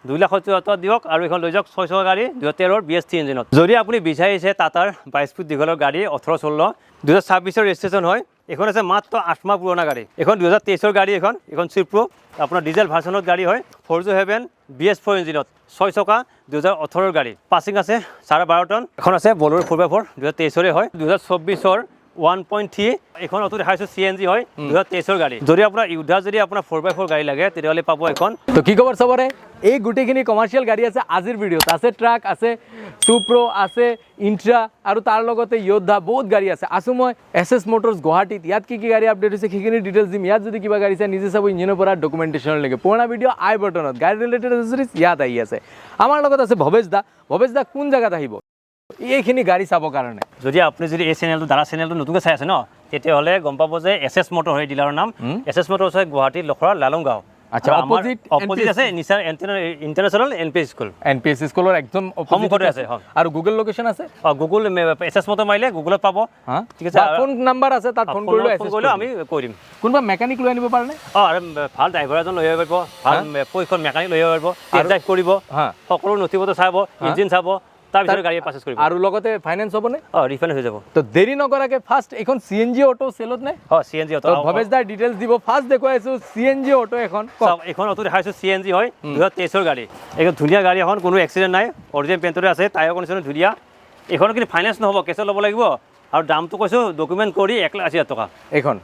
2,70,000 দিয়ক আৰু এখন লৈ যাওক 600 গাড়ী 2013 BS3 ইঞ্জিনত। যদি আপুনি বিচাৰিছে টাটাৰ 22 ফুট দীঘলৰ গাড়ী 18-16 2026 ৰেজিষ্ট্ৰেশ্যন হয়, এখন আছে মাত্ৰ 8 মাহ পুৰণা গাড়ী। এখন 2023 গাড়ী, এখন চুইফ্ট আপোনাৰ ডিজেল ভাৰ্চনত গাড়ী হয়, 407 BS4 ইঞ্জিনত 6 চকা 2018 গাড়ী। পাছিং আছে 12.5 টন। এখন আছে বলেৰো 4x4 2023 হয়, 2024 1.3। এখন অটো দেখাইছোঁ CNG হয়, 2023 গাড়ী। যদি আপোনাৰ ইউধা যদি আপোনাৰ 4x4 গাড়ী লাগে তেতিয়াহ'লে পাব এখন। তো কি খবৰ চবৰে? এই গোটেইখিনি কমাৰ্চিয়েল গাড়ী আছে আজিৰ ভিডিঅ'ত। আছে ট্ৰাক, আছে সুপ্ৰো, আছে ইন্ট্ৰা আৰু তাৰ লগতে য়োদ্ধা, বহুত গাড়ী আছে। আছোঁ মই SS মটৰ্ছ গুৱাহাটীত। ইয়াত কি গাড়ী আপডেট হৈছে সেইখিনি ডিটেইলছ দিম। ইয়াত যদি কিবা গাড়ী চাই নিজে চাব, ইঞ্জিনৰ পৰা ডকুমেণ্টেশ্যনলৈকে। পুৰণা ভিডিঅ' আই বটনত গাড়ী ৰিলেটেড এচেছৰিজ ইয়াত আহি আছে। আমাৰ লগত আছে ভৱেশ দা। ভৱেশ দা কোন জেগাত আহিব এইখিনি গাড়ী চাবৰ কাৰণে? যদি আপুনি যদি এই চেনেলটো দাদা চেনেলটো নতুনকৈ চাই আছে ন, তেতিয়াহ'লে গম পাব যে SS মটৰ হয় ডিলাৰৰ নাম। SS মটৰ্ছ হয় গুৱাহাটীৰ লখৰা লালুংগাঁও। আচ্ছা, অপজিট আছে নিচাৰ ইণ্টাৰনেশ্যনেল NPS স্কুল। NPS স্কুলৰ একদম সন্মুখতে আছে। আৰু গুগল লোকেশ্যন আছে? গুগল SS মটৰ মাৰিলে গুগলত পাব। ঠিক আছে, ফোন নাম্বাৰ আছে, তাত ফোন কৰিলে আমি কৈ দিম। কোনোবা মেকানিক লৈ আনিব পাৰেনে? আৰু ভাল ড্ৰাইভাৰ এজন লৈ আহিব পাৰিব, ভাল প্ৰশিক্ষণ মেকানিক লৈ আহিব পাৰিব, টেষ্ট ড্ৰাইভ কৰিব, সকলো নথিপত্ৰ চাব, ইঞ্জিন চাব, তাৰপিছত গাড়ী পাৰ্চেছ কৰিব। আৰু লগতে ফাইনেন্স হ'বনে? ৰিফাইনেন্স হৈ যাব। তো দেৰি নকৰাকৈ ফাৰ্ষ্ট এইখন CNG অটো চেলত নে? CNG auto. ভৱেশ দাৰ ডিটেইলছ দিব। ফাৰ্ষ্ট দেখুৱাইছোঁ CNG অটো এখন। এইখন অটো দেখাইছোঁ CNG হয়, 2023 গাড়ী। এইখন ধুনীয়া গাড়ী, এখন কোনো এক্সিডেণ্ট নাই, অৰিজিনেল পেইণ্টৰে আছে, টায়াৰ কণ্ডিশ্যন ধুনীয়া। এইখন কিন্তু ফাইনেন্স নহ'ব, কেছত ল'ব লাগিব। আৰু দামটো কৈছোঁ ডকুমেণ্ট কৰি 1,80,000 টকা। এইখন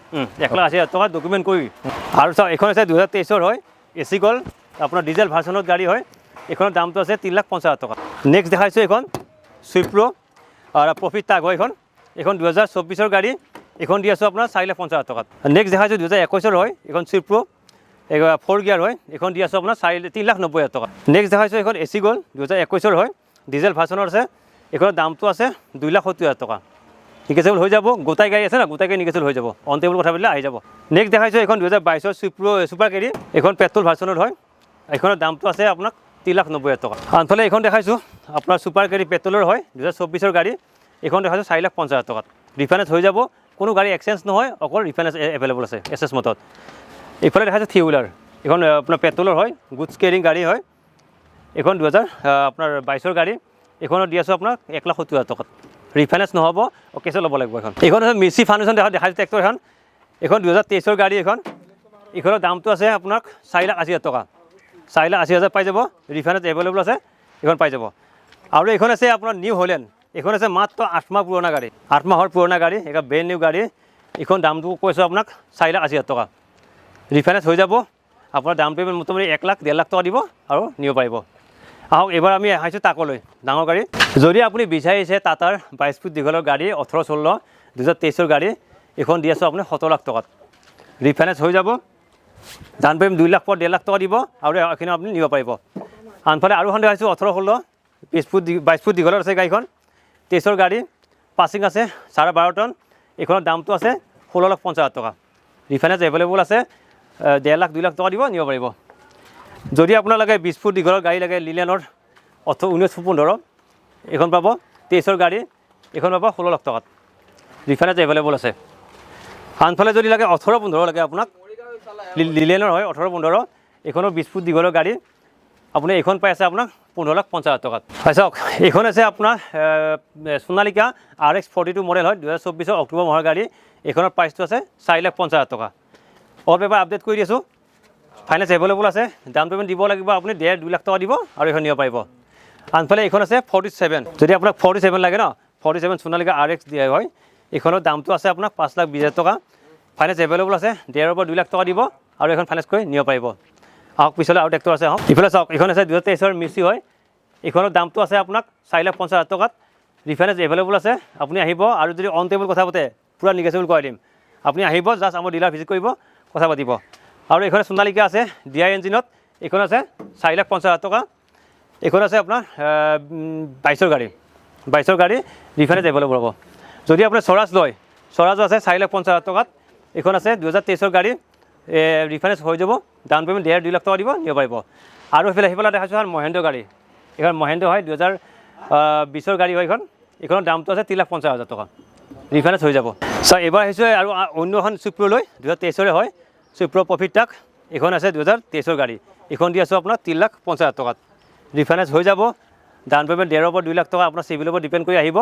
1,80,000 টকা ডকুমেণ্ট কৰি। আৰু চাওক এইখন আছে 2023 হয়, AC গ'ল্ড আপোনাৰ ডিজেল ভাৰ্চনত গাড়ী হয়। এইখনৰ দামটো আছে 3,50,000 টকা। নেক্সট দেখাইছোঁ এইখন চুইফ্ট আৰু প্ৰফিট টাগ হয়। এইখন 2024 গাড়ী। এইখন দি আছোঁ আপোনাৰ 4,50,000 টকাত। নেক্সট দেখাইছোঁ 2021 হয়, এইখন চুইফ্ট 4 গিয়াৰ হয়। এইখন দি আছোঁ আপোনাৰ 3,90,000 টকা। নেক্সট দেখাইছোঁ এইখন AC গ'ল্ড 2021 হয়, ডিজেল ভাৰ্চনৰ আছে। এইখনৰ দামটো আছে 2,70,000 টকা। নিগেচিবল হৈ যাব, গোটাই গাড়ী আছে না, গোটাই গাড়ী নিগেচিবল হৈ যাব। অন টেবুল কথা পাতিলে আহি যাব। নেক্সট দেখাইছোঁ এইখন 2022 চুইফ্ট ছুপাৰ কেৰি। এইখন পেট্ৰল ভাৰ্চনত হয়। এইখনৰ দামটো আছে আপোনাক 3,90,000 টকা। আনফালে এইখন দেখাইছোঁ আপোনাৰ ছুপাৰ কেৰি পেট্ৰলৰ হয়, 2024 গাড়ী। এইখন দেখাইছোঁ 4,50,000 টকাত। ৰিফাইনেন্স হৈ যাব, কোনো গাড়ী এক্সচেঞ্জ নহয়, অকল ৰিফাইনেন্স এভেইলেবল আছে SS মটৰত। এইফালে দেখাইছোঁ থ্ৰী হুইলাৰ। এইখন আপোনাৰ পেট্ৰলৰ হয়, গুডছ কেৰিং গাড়ী হয়। এইখন 2022 গাড়ী। এইখনত দি আছোঁ আপোনাক 1,70,000 টকাত। ৰিফাইনেন্স নহ'ব, কেছত ল'ব লাগিব। এইখন আছে মিচি ফাউণ্ডেশ্যন দেখাইছোঁ ট্ৰেক্টৰ এখন। এইখন 2023 গাড়ী। এইখনৰ দামটো আছে আপোনাক 4,80,000 টকা। 4,80,000 পাই যাব, ৰিফাইনেন্স এভেইলেবল আছে, এইখন পাই যাব। আৰু এইখন আছে আপোনাৰ নিউ হলেণ্ড। এইখন আছে মাত্ৰ 8 মাহ পুৰণা গাড়ী, 8 মাহৰ পুৰণা গাড়ী, এইখন ব্ৰেণ্ড নিউ গাড়ী। এইখন দামটো কৈছোঁ আপোনাক 4,80,000 টকা। ৰিফাইনেন্স হৈ যাব, আপোনাৰ ডাউন পে'মেণ্ট মোটামুটি 1,00,000-1,50,000 টকা দিব আৰু নিব পাৰিব। আহক এইবাৰ আমি আহিছোঁ টাকলৈ, ডাঙৰ গাড়ী। যদি আপুনি বিচাৰিছে টাটাৰ 22 ফুট দীঘলৰ গাড়ী 18-16 2023 গাড়ী, এইখন দি আছোঁ আপুনি 70,00,000 টকাত। ৰিফাইনেন্স হৈ যাব, ডাউন পে'মেণ্ট 2,00,000 পৰা 1,50,000 টকা দিব আৰু এইখিনি আপুনি নিব পাৰিব। আনফালে আৰু এখন দেখাইছোঁ 18-16 22 ফুট দীঘলৰ আছে গাড়ীখন, 23 গাড়ী। পাছিং আছে 12.5 টন। এইখনৰ দামটো আছে 16,50,000 টকা। ৰিফাইনেন্স এভেইলেবল আছে, 1,50,000-2,00,000 টকা দিব, নিব পাৰিব। যদি আপোনাৰ লাগে 20 ফুট দীঘলৰ গাড়ী লাগে, লিলেনৰ 19-15 এইখন পাব, 23 গাড়ী। এইখন পাব 16,00,000 টকাত। ৰিফাইনেন্স এভেইলেবল আছে। আনফালে যদি লাগে 18-15 লাগে আপোনাক, লিলেনৰ হয় 18-15, এইখনৰ 20 ফুট দীঘলৰ গাড়ী। আপুনি এইখন পাই আছে আপোনাক 15,50,000 টকাত। চাওক এইখন আছে আপোনাৰ সোণালিকা RX 42 মডেল হয়, 2024 অক্টোবৰ মাহৰ গাড়ী। এইখনৰ প্ৰাইচটো আছে 4,50,000 টকা। অল পেপাৰ আপডেট কৰি দিছোঁ, ফাইনেন্স এভেইলেবল আছে, ডাউন পে'মেণ্ট দিব লাগিব আপুনি 1,50,000-2,00,000 টকা দিব আৰু এইখন নিব পাৰিব। আনফালে এইখন আছে 47, যদি আপোনাক 47 লাগে ন, 47 সোণালিকা RX দিয়া হয়। এইখনৰ দামটো আছে আপোনাক 5,20,000 টকা। ফাইনেন্স এভেইলেবল আছে, 1,50,000 পৰা 2,00,000 টকা দিব আৰু এইখন ফাইনেন্স কৰি নিব পাৰিব। আহক পিছলৈ আৰু ট্ৰেক্টৰ আছে। আহক ইফালে চাওক, এইখন আছে 2023 মিচি হয়। এইখনৰ দামটো আছে আপোনাক 4,50,000 টকাত। ৰিফাইনেন্স এভেইলেবল আছে, আপুনি আহিব আৰু যদি অন টেবুল কথা পাতে পূৰা নিগেচিবল কৰাই দিম। আপুনি আহিব, জাষ্ট আমাৰ ডিলাৰ ভিজিট কৰিব, কথা পাতিব। আৰু এইখন সোণালিকা আছে DI ইঞ্জিনত, এইখন আছে 4,50,000 টকা। এইখন আছে আপোনাৰ 22 গাড়ী, 22 গাড়ী। ৰিফাইনেন্স এভেইলেবল হ'ব। যদি আপুনি স্বৰাজ লয়, স্বৰাজো আছে 4,50,000 টকাত। এইখন আছে 2023 গাড়ী, ৰিফাইনেন্স হৈ যাব, ডাউন পে'মেণ্ট 1,50,000-2,00,000 টকা দিব, নিব পাৰিব। আৰু সেইফালে দেখাইছোঁ আৰু মহেন্দ্ৰ গাড়ী। এইখন মহেন্দ্ৰ হয়, 2020 গাড়ী হয় এইখন। এইখনৰ দামটো আছে 3,50,000 টকা। ৰিফাইনেন্স হৈ যাব। চাওক এইবাৰ আহিছোঁ আৰু অন্য এখন চুইফ্ট লৈ, 2023 হয়, চুইফ্ট প্ৰফিট টাক। এখন আছে 2023 গাড়ী, এখন দি আছোঁ আপোনাৰ 3,50,000 টকাত। ৰিফাইনেন্স হৈ যাব, ডাউন পে'মেণ্ট 1.5 পৰা 2 লাখ টকা আপোনাৰ চিভিলৰ ওপৰত ডিপেণ্ড কৰি আহিব,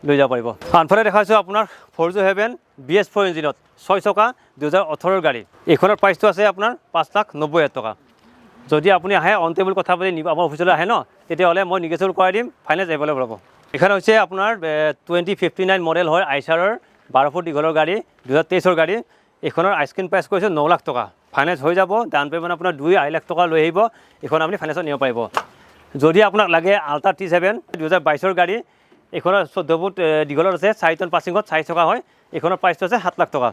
লৈ যাব পাৰিব। আনফালে দেখাইছোঁ আপোনাৰ ফৰ্জু হেভেন BS4 ইঞ্জিনত 6 চকা 2018 গাড়ী, এইখনৰ প্ৰাইচটো আছে আপোনাৰ 5,90,000 টকা। যদি আপুনি আহে অন টেবুল কথা পাতি আমাৰ অফিচলৈ আহে ন, তেতিয়াহ'লে মই নিগেচিয়েবল কৰাই দিম, ফাইনেন্স এভেইলেবল হ'ব। এখানে হৈছে আপোনাৰ 2059 মডেল হয়, আইচাৰৰ 12 ফুট দীঘলৰ গাড়ী, 2023 গাড়ী। এইখনৰ আইচক্ৰীম প্ৰাইচ কৰিছোঁ 9 লাখ টকা, ফাইনেন্স হৈ যাব, ডাউন পে'মেণ্ট আপোনাৰ 2-2.5 লাখ টকা লৈ আহিব, এইখন আপুনি ফাইনেন্সত নিব পাৰিব। যদি আপোনাক লাগে আল্ট্ৰা T7 2022 গাড়ী, এইখনৰ 14 ফুট দীঘলৰ আছে, 4 টন পাছিঙত 4 চকা হয়, এইখনৰ প্ৰাইচটো আছে 7 লাখ টকা,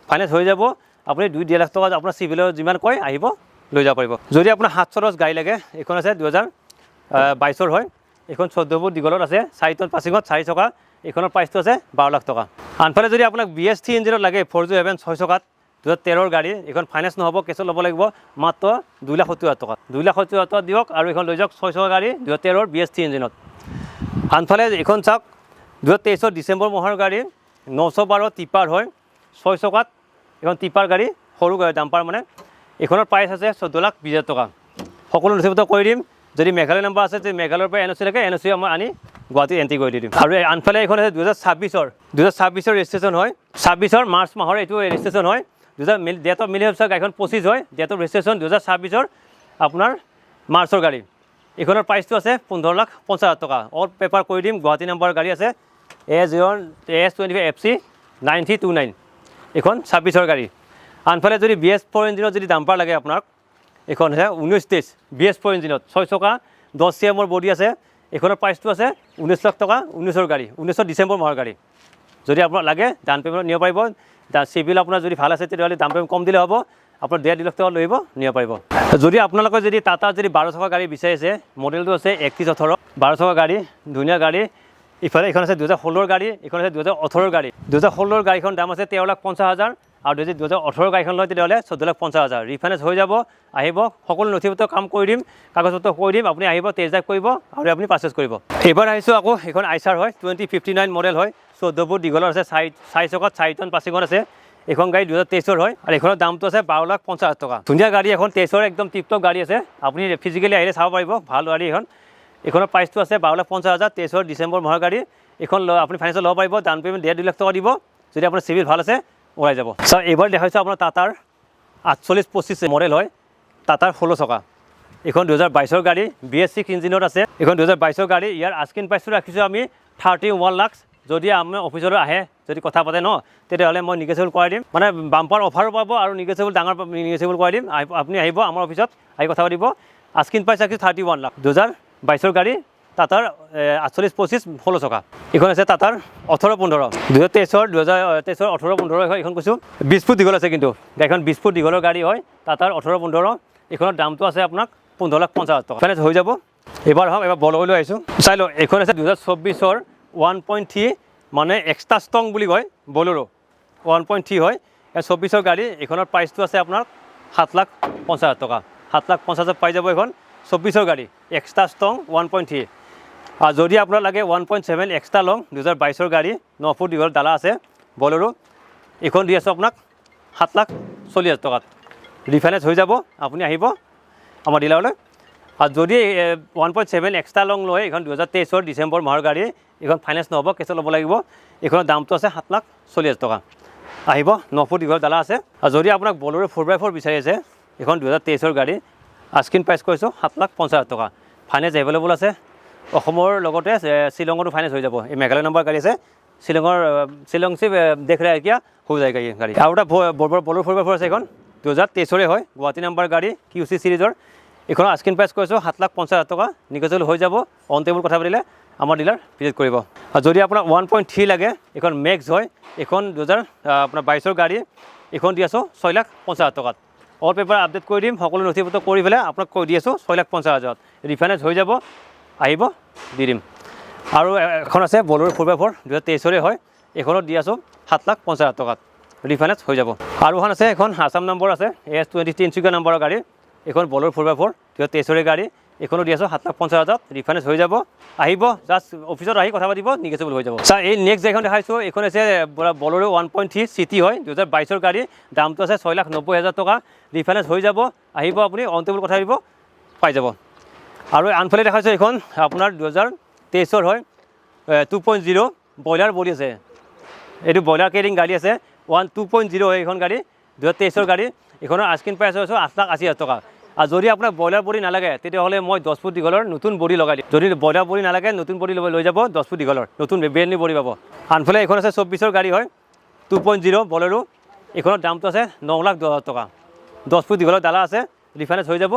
ফাইনেন্স হৈ যাব, আপুনি 2-2.5 লাখ টকা আপোনাৰ চিভিলৰ যিমান কয় আহিব, লৈ যাব পাৰিব। যদি আপোনাৰ 700 গাড়ী লাগে, এইখন আছে 2022 হয়, এইখন 14 ফুট দীঘলত আছে, 4 টন পাছিঙত 4 চকা, এইখনৰ প্ৰাইচটো আছে 12 লাখ টকা। আনফালে যদি আপোনাক BS3 ইঞ্জিনত লাগে ফৰ্জু হেভেন 6 চকাত 2013 গাড়ী, এইখন ফাইনেন্স নহ'ব, কেছত ল'ব লাগিব, মাত্ৰ 2,70,000 টকা, 2,70,000 টকা দিয়ক আৰু এইখন লৈ যাওক 6 চকা গাড়ী 2013 BS3 ইঞ্জিনত। আনফালে এইখন চাওক 2023 ডিচেম্বৰ মাহৰ গাড়ী, 912 টিপাৰ হয়, 6 চকাত, এইখন টিপাৰ গাড়ী, সৰু গাড়ী ডাম্পাৰ মানে, এইখনৰ প্ৰাইচ আছে 14,20,000 টকা। সকলো নথিপত্ৰ কৰি দিম, যদি মেঘালয় নাম্বাৰ আছে যদি মেঘালয়ৰ পৰা NOC লাগে, NOC মই আনি গুৱাহাটীত এণ্ট্ৰি কৰি দিম। আৰু আনফালে এইখন আছে 2026 ৰেজিষ্ট্ৰেশ্যন হয়, 26 মাৰ্চ মাহৰ এইটো ৰেজিষ্ট্ৰেশ্যন হয়, ডেট অফ মিলি অফিচৰ গাড়ীখন 25 হয়, ডেট অফ ৰেজিষ্ট্ৰেশ্যন 2026 আপোনাৰ মাৰ্চৰ গাড়ী, এইখনৰ প্ৰাইচটো আছে 15,50,000 টকা। অল পেপাৰ কৰি দিম, গুৱাহাটী নাম্বাৰৰ গাড়ী আছে, AS25 FC 9329, এইখন 26 গাড়ী। আনফালে যদি BS4 ইঞ্জিনত যদি ডাম্পাৰ লাগে আপোনাক, এইখন আছে 1923 BS4 ইঞ্জিনত 6 চকা 10 CMৰ বডি আছে, এইখনৰ প্ৰাইচটো আছে 19 লাখ টকা, 19 গাড়ী, 19 ডিচেম্বৰ মাহৰ গাড়ী। যদি আপোনাক লাগে ডাউন পে'মেণ্ট নিব পাৰিব, চিভিল আপোনাৰ যদি ভাল আছে তেতিয়াহ'লে ডাউন পে'মেণ্ট কম দিলে হ'ব, আপোনাৰ 1.5-2 লাখ টকা লৈ আহিব, নিব পাৰিব। যদি আপোনালোকে যদি টাটা যদি 12 চকা গাড়ী বিচাৰিছে, মডেলটো আছে 3118, 12 চকা গাড়ী, ধুনীয়া গাড়ী। ইফালে এইখন আছে 2016 গাড়ী, এইখন আছে 2018 গাড়ী। 2016 গাড়ীখন দাম আছে 13,50,000 আৰু যদি 2018 গাড়ীখন লয় তেতিয়াহ'লে 14,50,000। ৰিফাইনেন্স হৈ যাব, আহিব, সকলো নথিপত্ৰ কাম কৰি দিম, কাগজ পত্ৰ কৰি দিম, আপুনি আহিব, টেষ্ট ড্ৰাইভ কৰিব আৰু আপুনি পাৰ্চেছ কৰিব। এইবাৰ আহিছোঁ আকৌ, এইখন আইচাৰ হয়, 2059 মডেল হয়, 14 ফুট দীঘলৰ আছে, 4 চকাত 4 টন পাছিঙত আছে, এইখন গাড়ী 2023 হয়, আৰু এইখনৰ দামটো আছে 12,50,000 টকা। ধুনীয়া গাড়ী এখন, 23 একদম টিপটপ গাড়ী আছে, আপুনি ফিজিকেলি আহিলে চাব পাৰিব, ভাল গাড়ী এখন। এইখনৰ প্ৰাইচটো আছে 12,50,000, 23 ডিচেম্বৰ মাহৰ গাড়ী, এইখন আপুনি ফাইনেন্সত ল'ব পাৰিব, ডাউন পে'মেণ্ট 1.5-2 লাখ টকা দিব, যদি আপোনাৰ চিভিল ভাল আছে ওলাই যাব। ছাৰ এইবাৰ দেখাইছোঁ আপোনাৰ টাটাৰ 4825 মডেল হয়, টাটাৰ 16 চকা, এইখন 2022 গাড়ী, BS6 ইঞ্জিনত আছে, এইখন 2022 গাড়ী। ইয়াৰ আস্কিং প্ৰাইচটো ৰাখিছোঁ আমি 31 লাখ। যদি আমাৰ অফিচলৈ আহে, যদি কথা পাতে ন, তেতিয়াহ'লে মই নিগেচিয়েবল কৰাই দিম, মানে বাম্পাৰ অফাৰো পাব আৰু নিগেচিয়েবল ডাঙৰ নিগেচিয়েবল কৰাই দিম। আপুনি আহিব আমাৰ অফিচত, আহি কথা পাতিব। আস্কিং প্ৰাইচ ৰাখিছোঁ 31 লাখ, 2022 গাড়ী, টাটাৰ 4825 16 চকা। এইখন আছে টাটাৰ 1815, 2023 18-15 হয়, এইখন কৈছোঁ 20 ফুট দীঘল আছে, কিন্তু গাড়ীখন 20 ফুট দীঘলৰ গাড়ী হয়, টাটাৰ 18-15, এইখনৰ দামটো আছে আপোনাক 15,50,000 টকা, ফাইনেন্স হৈ যাব। এইবাৰ হওক, এবাৰ বলগৈ লৈ আহিছোঁ, চাই লওক। এইখন আছে 2024 1.3, মানে এক্সট্ৰা ষ্ট্ৰং বুলি কয়, বলেৰো 1.3 হয়, 24 গাড়ী। এইখনৰ প্ৰাইচটো আছে আপোনাৰ 7,50,000 টকা, 7,50,000 পাই যাব। এইখন 24 গাড়ী, এক্সট্ৰা ষ্ট্ৰং 1.3। আৰু যদি আপোনাৰ লাগে 1.7 এক্সট্ৰা লং, 2022 গাড়ী, 9 ফুট দীঘল ডালা আছে, বলেৰো, এইখন দি আছোঁ আপোনাক 7,40,000 টকাত। ৰিফাইনেন্স হৈ যাব, আপুনি আহিব আমাৰ ডিলাৰলৈ। আৰু যদি 1.7 এক্সট্ৰা লং লয়, এইখন 2023 ডিচেম্বৰ মাহৰ গাড়ী, এইখন ফাইনেন্স নহ'ব, কেছত ল'ব লাগিব, এইখনৰ দামটো আছে 7,40,000 টকা। আহিব, 9 ফুট দীঘল ডালা আছে। আৰু যদি আপোনাক বলেৰো 4x4 বিচাৰি আছে, এইখন 2023 গাড়ী, আস্কিং প্ৰাইচ কৰিছোঁ 7,50,000 টকা, ফাইনেন্স এভেইলেবল আছে। অসমৰ লগতে শ্বিলঙতো ফাইনেন্স হৈ যাব। এই মেঘালয় নম্বৰ গাড়ী আছে, শ্বিলং সে দেখ ৰা কিয়া হৈ যায় গাড়ী। আৰু এটা বলেৰো 4x4 আছে, এইখন 2023 হয়, গুৱাহাটী নাম্বাৰ গাড়ী, QC চিৰিজৰ। এইখনৰ আস্কিং প্ৰাইচ কৰিছোঁ 7,50,000 টকা, নিগেচিয়েবল হৈ যাব, অন টেবুল কথা পাতিলে আমাৰ ডিলাৰ ভিজিট কৰিব। আৰু যদি আপোনাক 1.3 লাগে, এইখন মেক্স হয়, এইখন 2022 গাড়ী, এইখন দি আছোঁ 6,50,000 টকাত। অল পেপাৰ আপডেট কৰি দিম, সকলো নথিপত্ৰ কৰি পেলাই আপোনাক কৈ দি আছোঁ 6,50,000। ৰিফাইনেন্স হৈ যাব, আহিব, দি দিম। আৰু এখন আছে বলেৰো 4x4, 2023 হয়, এইখনত দি আছোঁ 7,50,000 টকাত, ৰিফাইনেন্স হৈ যাব। আৰু এখন আছে, এখন আছাম নম্বৰ আছে, AS23 নাম্বাৰৰ গাড়ী, এইখন বলেৰো 4x4, 2023 গাড়ী, এইখনো দি আছোঁ 7,50,000 ৰিফাইনেন্স হৈ যাব আহিব জাষ্ট অফিচত আহি কথা পাতিব নিগেচিবল হৈ যাব ছাৰ এই নেক্সট গাড়ীখন দেখাইছোঁ এইখন হৈছে বলেৰো 1.3 চিটি হয় 2022 গাড়ী দামটো আছে 6,90,000 টকা ৰিফাইনেন্স হৈ যাব আহিব আপুনি অন টেবুল কথা দিব পাই যাব আৰু আনফালে দেখাইছোঁ এইখন আপোনাৰ 2023 হয় 2.0 ব্ৰইলাৰ বডি আছে এইটো ব্ৰইলাৰ কেৰিং গাড়ী আছে 2.0 হয় এইখন গাড়ী 2023 গাড়ী এইখনৰ আস্কিং প্ৰাইচ হৈছে 8,80,000 টকা আৰু যদি আপোনাক ব্ৰইলাৰ বডি নালাগে তেতিয়াহ'লে মই 10 ফুট দীঘলৰ নতুন বডি লগাই দিম যদি ব্ৰইলাৰ বডি নালাগে নতুন বডি লৈ যাব 10 ফুট দীঘলৰ নতুন ব্ৰেণ্ড নিউ বডি পাব আনফালে এইখন আছে 24 গাড়ী হয় 2.0 বলেৰো এইখনৰ দামটো আছে 9,10,000 টকা 10 ফুট দীঘলৰ ডালা আছে ৰিফাইনেন্স হৈ যাব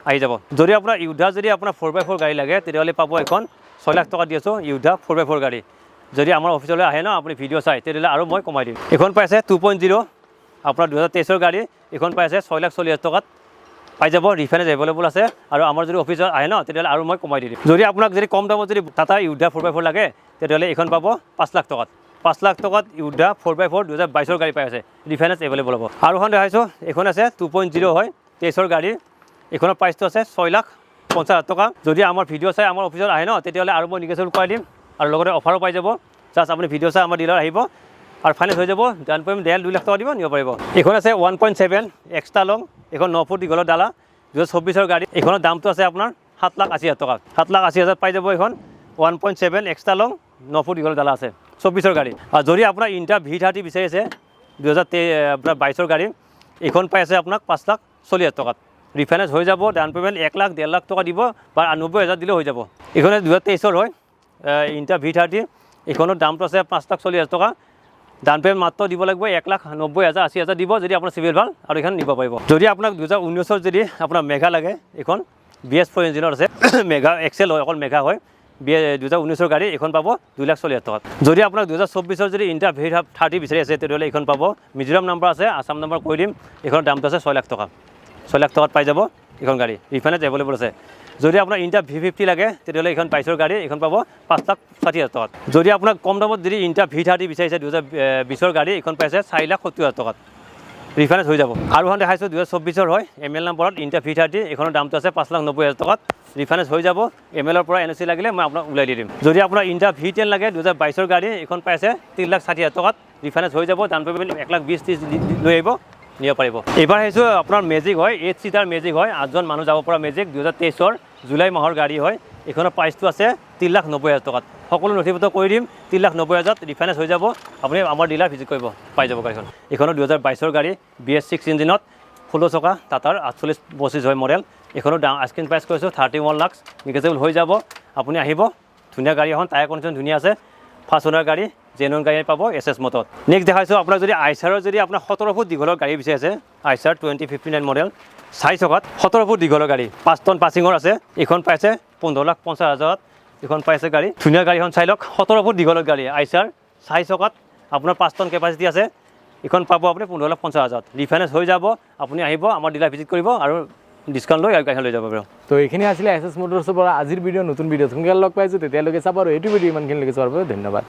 আহি যাব যদি আপোনাৰ ইউধা যদি আপোনাৰ 4x4 গাড়ী লাগে তেতিয়াহ'লে পাব এখন 6 লাখ টকা দি আছোঁ ইউধা 4x4 গাড়ী যদি আমাৰ অফিচলৈ আহে ন আপুনি ভিডিঅ' চাই তেতিয়াহ'লে আৰু মই কমাই দিম এইখন পাইছে 2.0 আপোনাৰ 2023 গাড়ী এইখন পাইছে 6,40,000 টকাত পাই যাব ৰিফাইনেন্স এভেইলেবল আছে আৰু আমাৰ যদি অফিচত আহে ন তেতিয়াহ'লে আৰু মই কমাই দিম যদি আপোনাক যদি কম দামত যদি টাটা ইউধা 4x4 লাগে তেতিয়াহ'লে এইখন পাব 5 লাখ টকাত 5 লাখ টকাত ইউধা 4x4 2022 গাড়ী পাই আছে ৰিফাইনেন্স এভেইলেবল হ'ব আৰু এখন দেখাইছোঁ এইখন আছে 2.0 হয় 23 গাড়ী এইখনৰ প্ৰাইচটো আছে 6,50,000 টকা যদি আমাৰ ভিডিঅ' চাই আমাৰ অফিচত আহে ন তেতিয়াহ'লে আৰু মই নিগেচিবল কৰাই দিম আৰু লগতে অফাৰো পাই যাব জাষ্ট আপুনি ভিডিঅ' চাই আমাৰ ডিলাৰ আহিব আৰু ফাইনেন্স হৈ যাব ডাউন পে'মেণ্ট 2 লাখ টকা দিব নিব পাৰিব এইখন আছে 1.7 এক্সট্ৰা লং এইখন 9 ফুট দীঘলৰ ডালা 2024 গাড়ী এইখনৰ দামটো আছে আপোনাৰ 7,80,000 টকা 7,80,000 পাই যাব এইখন 1.7 এক্সট্ৰা লং 9 ফুট দীঘলৰ ডালা আছে 24 গাড়ী আৰু যদি আপোনাৰ ইণ্টা V30 বিচাৰিছে 2022 গাড়ী এইখন পাই আছে আপোনাক 5,40,000 টকাত ৰিফাইনেন্স হৈ যাব ডাউন পে'মেণ্ট 1 লাখ 1.5 লাখ টকা দিব বা 90,000 দিলেও হৈ যাব এইখনে 2023 হয় ইণ্টা V30 এইখনৰ দামটো আছে 5,40,000 টকা ডাউন পে'মেণ্ট মাত্ৰ দিব লাগিব 1,90,000 80,000 দিব যদি আপোনাৰ চিভিল ভাল আৰু এইখন নিব পাৰিব যদি আপোনাক 2019 যদি আপোনাৰ মেঘা লাগে এইখন BS4 ইঞ্জিনৰ আছে মেঘা এক্সেল হয় অকল মেঘা হয় 2019 গাড়ী এইখন পাব 2,40,000 টকাত যদি আপোনাক 2024 যদি ইণ্টা V30 বিচাৰি আছে তেতিয়াহ'লে এইখন পাব মিজোৰাম নাম্বাৰ আছে আছাম নাম্বাৰ কৈ দিম এইখনৰ দামটো আছে 6 লাখ টকা 6 লাখ টকাত পাই যাব এইখন গাড়ী ৰিফাইনেন্স এভেইলেবল আছে যদি আপোনাক ইণ্টা V50 লাগে তেতিয়াহ'লে এইখন 22 গাড়ী এইখন পাব 5,60,000 টকাত যদি আপোনাক কম দামত যদি ইণ্টা V30 বিচাৰিছে 2020 গাড়ী এইখন পাইছে 4,70,000 টকাত ৰিফাইনেন্স হৈ যাব আৰু এখন দেখাইছোঁ 2024 হয় ML নম্বৰত ইণ্টা V30 এইখনৰ দামটো আছে 5,90,000 টকাত ৰিফাইনেন্স হৈ যাব MLৰ পৰা NOC লাগিলে মই আপোনাক ওলাই দি দিম যদি আপোনাৰ ইণ্টা V10 লাগে 2022 গাড়ী এইখন পাইছে 3,60,000 টকাত ৰিফাইনেন্স হৈ যাব ডাউন পে'মেণ্ট 1,20,30 লৈ আহিব নিব পাৰিব এইবাৰ আহিছোঁ আপোনাৰ মেজিক হয় 8 চিটাৰ মেজিক হয় 8জন মানুহ যাব পৰা মেজিক 2023 জুলাই মাহৰ গাড়ী হয় এইখনৰ প্ৰাইচটো আছে 3,90,000 টকাত সকলো নথিপত্ৰ কৰি দিম 3,90,000 ৰিফাইনেন্স হৈ যাব আপুনি আমাৰ ডিলাৰ ভিজিট কৰিব পাই যাব গাড়ীখন এইখনৰ 2022 গাড়ী BS6 ইঞ্জিনত 16 চকা টাটাৰ 48-25 হয় মডেল এইখনৰ দাম আস্কিং প্ৰাইচ কৰিছোঁ 31 লাখ নিগেচিবল হৈ যাব আপুনি আহিব ধুনীয়া গাড়ী এখন টায়াৰ কণ্ডিশ্যন ধুনীয়া আছে ফাৰ্ষ্ট অনাৰ গাড়ী জেনুইন গাড়ী পাব SS মটত নেক্সট দেখাইছোঁ আপোনাক যদি আইচাৰৰ যদি আপোনাৰ 17 ফুট দীঘলৰ গাড়ী বিচাৰিছে আইচাৰ 2059 মডেল 4 চকাত 17 ফুট দীঘলৰ গাড়ী 5 টন পাছিঙৰ আছে এইখন পাইছে 15,50,000 এইখন পাইছে গাড়ী ধুনীয়া গাড়ীখন চাই লওক 17 ফুট দীঘলৰ গাড়ী আইচাৰ 4 চকাত আপোনাৰ 5 টন কেপাচিটি আছে এইখন পাব আপুনি 15,50,000 ৰিফাইনেন্স হৈ যাব আপুনি আহিব আমাৰ ডিলাৰ ভিজিট কৰিব আৰু ডিছকাউণ্ট লৈ গাড়ীখন লৈ যাব পাৰিব তো এইখিনি আছিলে SS মটৰ্ছৰ পৰা আজিৰ ভিডিঅ' নতুন ভিডিঅ' সোনকালে লগ পাইছোঁ তেতিয়ালৈকে চাব আৰু এইটো ভিডিঅ' ইমানখিনিলৈকে চোৱাৰ বাবে ধন্যবাদ